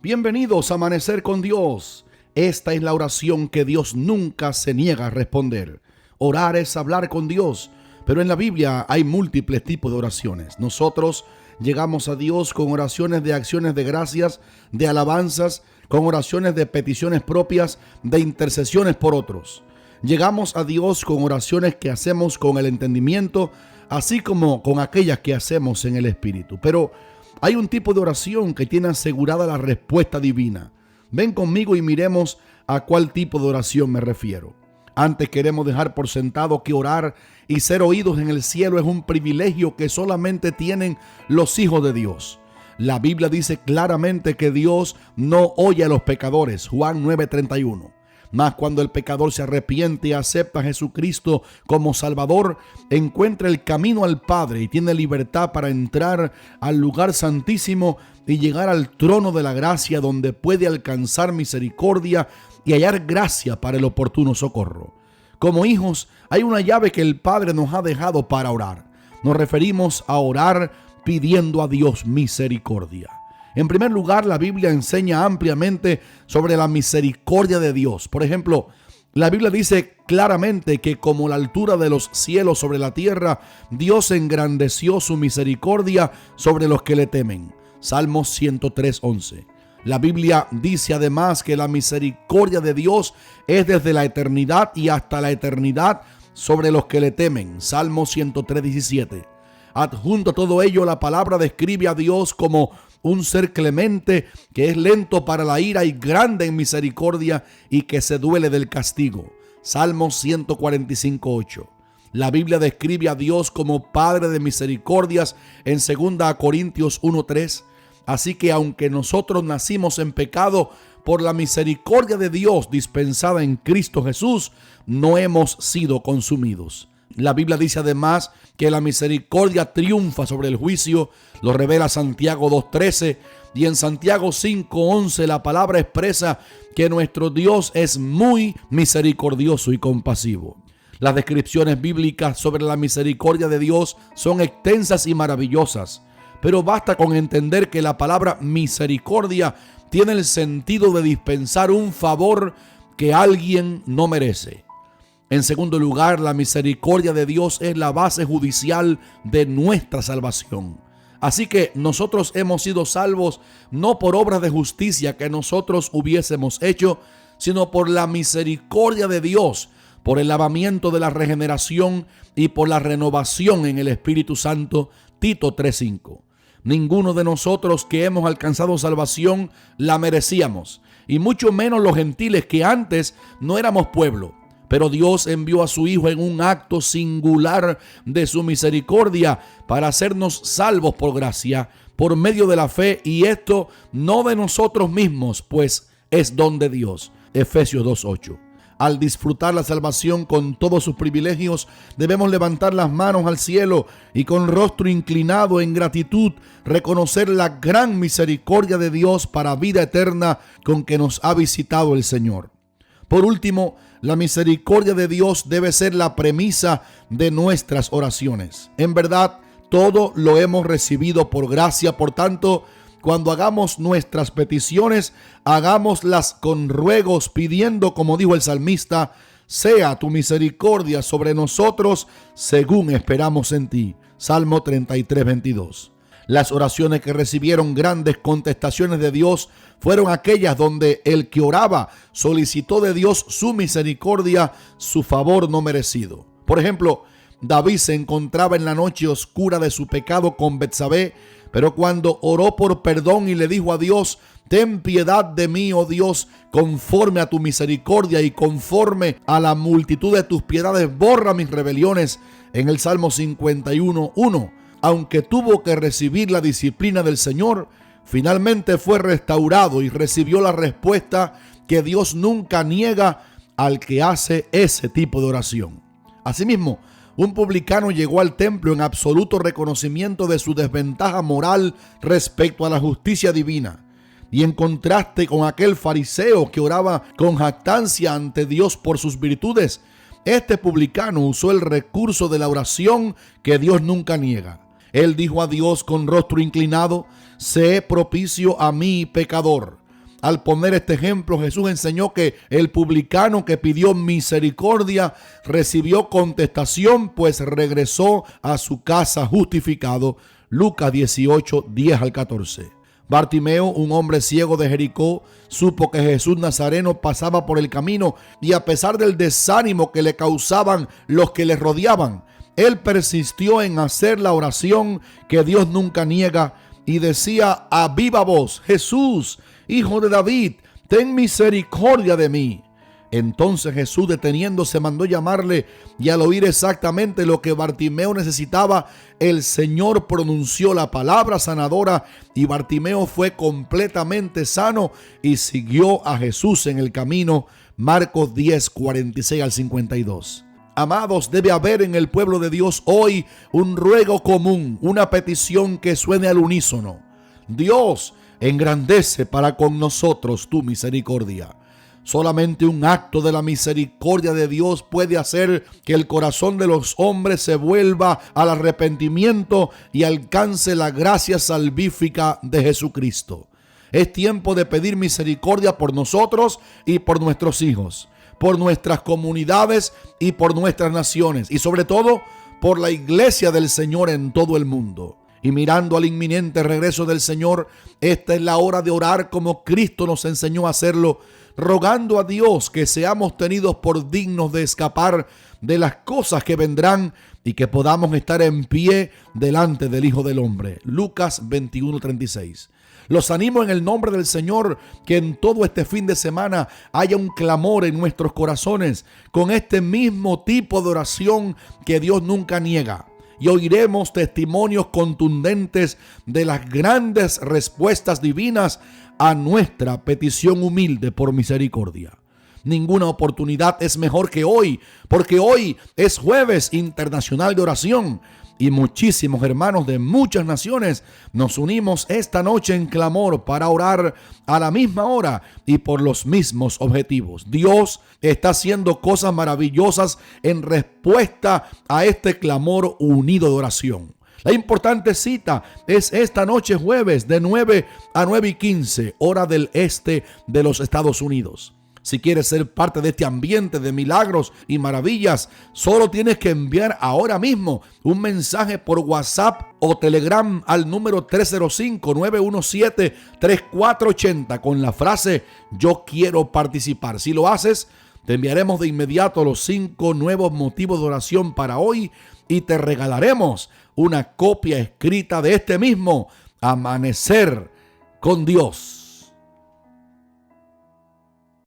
Bienvenidos a Amanecer con Dios. Esta es la oración que Dios nunca se niega a responder. Orar es hablar con Dios, pero en la Biblia hay múltiples tipos de oraciones. Nosotros llegamos a Dios con oraciones de acciones de gracias, de alabanzas, con oraciones de peticiones propias, de intercesiones por otros. Llegamos a Dios con oraciones que hacemos con el entendimiento, así como con aquellas que hacemos en el Espíritu. Pero hay un tipo de oración que tiene asegurada la respuesta divina. Ven conmigo y miremos a cuál tipo de oración me refiero. Antes queremos dejar por sentado que orar y ser oídos en el cielo es un privilegio que solamente tienen los hijos de Dios. La Biblia dice claramente que Dios no oye a los pecadores, Juan 9:31. Mas cuando el pecador se arrepiente y acepta a Jesucristo como Salvador, encuentra el camino al Padre y tiene libertad para entrar al lugar santísimo y llegar al trono de la gracia, donde puede alcanzar misericordia y hallar gracia para el oportuno socorro. Como hijos, hay una llave que el Padre nos ha dejado para orar. Nos referimos a orar pidiendo a Dios misericordia. En primer lugar, la Biblia enseña ampliamente sobre la misericordia de Dios. Por ejemplo, la Biblia dice claramente que como la altura de los cielos sobre la tierra, Dios engrandeció su misericordia sobre los que le temen. Salmos 103:11. La Biblia dice además que la misericordia de Dios es desde la eternidad y hasta la eternidad sobre los que le temen. Salmos 103:17. Adjunto a todo ello, la palabra describe a Dios como un ser clemente, que es lento para la ira y grande en misericordia, y que se duele del castigo. Salmos 145:8. La Biblia describe a Dios como Padre de misericordias en 2 Corintios 1:3. Así que aunque nosotros nacimos en pecado, por la misericordia de Dios dispensada en Cristo Jesús, no hemos sido consumidos. La Biblia dice además que la misericordia triunfa sobre el juicio. Lo revela Santiago 2:13, y en Santiago 5:11 la palabra expresa que nuestro Dios es muy misericordioso y compasivo. Las descripciones bíblicas sobre la misericordia de Dios son extensas y maravillosas, pero basta con entender que la palabra misericordia tiene el sentido de dispensar un favor que alguien no merece. En segundo lugar, la misericordia de Dios es la base judicial de nuestra salvación. Así que nosotros hemos sido salvos no por obras de justicia que nosotros hubiésemos hecho, sino por la misericordia de Dios, por el lavamiento de la regeneración y por la renovación en el Espíritu Santo. Tito 3:5. Ninguno de nosotros que hemos alcanzado salvación la merecíamos, y mucho menos los gentiles que antes no éramos pueblo. Pero Dios envió a su Hijo en un acto singular de su misericordia para hacernos salvos por gracia, por medio de la fe, y esto no de nosotros mismos, pues es don de Dios. Efesios 2:8. Al disfrutar la salvación con todos sus privilegios, debemos levantar las manos al cielo y con rostro inclinado en gratitud reconocer la gran misericordia de Dios para vida eterna con que nos ha visitado el Señor. Por último, la misericordia de Dios debe ser la premisa de nuestras oraciones. En verdad, todo lo hemos recibido por gracia. Por tanto, cuando hagamos nuestras peticiones, hagámoslas con ruegos, pidiendo, como dijo el salmista, sea tu misericordia sobre nosotros según esperamos en ti. Salmo 33:22. Las oraciones que recibieron grandes contestaciones de Dios fueron aquellas donde el que oraba solicitó de Dios su misericordia, su favor no merecido. Por ejemplo, David se encontraba en la noche oscura de su pecado con Betsabé, pero cuando oró por perdón y le dijo a Dios: ten piedad de mí, oh Dios, conforme a tu misericordia y conforme a la multitud de tus piedades, borra mis rebeliones. En el Salmo 51:1. Aunque tuvo que recibir la disciplina del Señor, finalmente fue restaurado y recibió la respuesta que Dios nunca niega al que hace ese tipo de oración. Asimismo, un publicano llegó al templo en absoluto reconocimiento de su desventaja moral respecto a la justicia divina. Y en contraste con aquel fariseo que oraba con jactancia ante Dios por sus virtudes, este publicano usó el recurso de la oración que Dios nunca niega. Él dijo a Dios con rostro inclinado: sé propicio a mí, pecador. al poner este ejemplo, Jesús enseñó que el publicano que pidió misericordia recibió contestación, pues regresó a su casa justificado. Lucas 18, 10 al 14. Bartimeo, un hombre ciego de Jericó, supo que Jesús Nazareno pasaba por el camino y a pesar del desánimo que le causaban los que le rodeaban, él persistió en hacer la oración que Dios nunca niega y decía a viva voz: Jesús, Hijo de David, ten misericordia de mí. Entonces Jesús, deteniéndose, mandó llamarle, y al oír exactamente lo que Bartimeo necesitaba, el Señor pronunció la palabra sanadora y Bartimeo fue completamente sano y siguió a Jesús en el camino. Marcos 10, 46 al 52. Amados, debe haber en el pueblo de Dios hoy un ruego común, una petición que suene al unísono. Dios, engrandece para con nosotros tu misericordia. Solamente un acto de la misericordia de Dios puede hacer que el corazón de los hombres se vuelva al arrepentimiento y alcance la gracia salvífica de Jesucristo. Es tiempo de pedir misericordia por nosotros y por nuestros hijos, por nuestras comunidades y por nuestras naciones, y sobre todo por la iglesia del Señor en todo el mundo. Y mirando al inminente regreso del Señor, esta es la hora de orar como Cristo nos enseñó a hacerlo, rogando a Dios que seamos tenidos por dignos de escapar de las cosas que vendrán y que podamos estar en pie delante del Hijo del Hombre. Lucas 21:36. Los animo en el nombre del Señor que en todo este fin de semana haya un clamor en nuestros corazones con este mismo tipo de oración que Dios nunca niega. Y oiremos testimonios contundentes de las grandes respuestas divinas a nuestra petición humilde por misericordia. Ninguna oportunidad es mejor que hoy, porque hoy es Jueves Internacional de Oración y muchísimos hermanos de muchas naciones nos unimos esta noche en clamor para orar a la misma hora y por los mismos objetivos. Dios está haciendo cosas maravillosas en respuesta a este clamor unido de oración. La importante cita es esta noche jueves de 9 a 9:15, hora del este de los Estados Unidos. Si quieres ser parte de este ambiente de milagros y maravillas, solo tienes que enviar ahora mismo un mensaje por WhatsApp o Telegram al número 305-917-3480 con la frase "Yo quiero participar". Si lo haces, te enviaremos de inmediato los 5 nuevos motivos de oración para hoy y te regalaremos una copia escrita de este mismo Amanecer con Dios.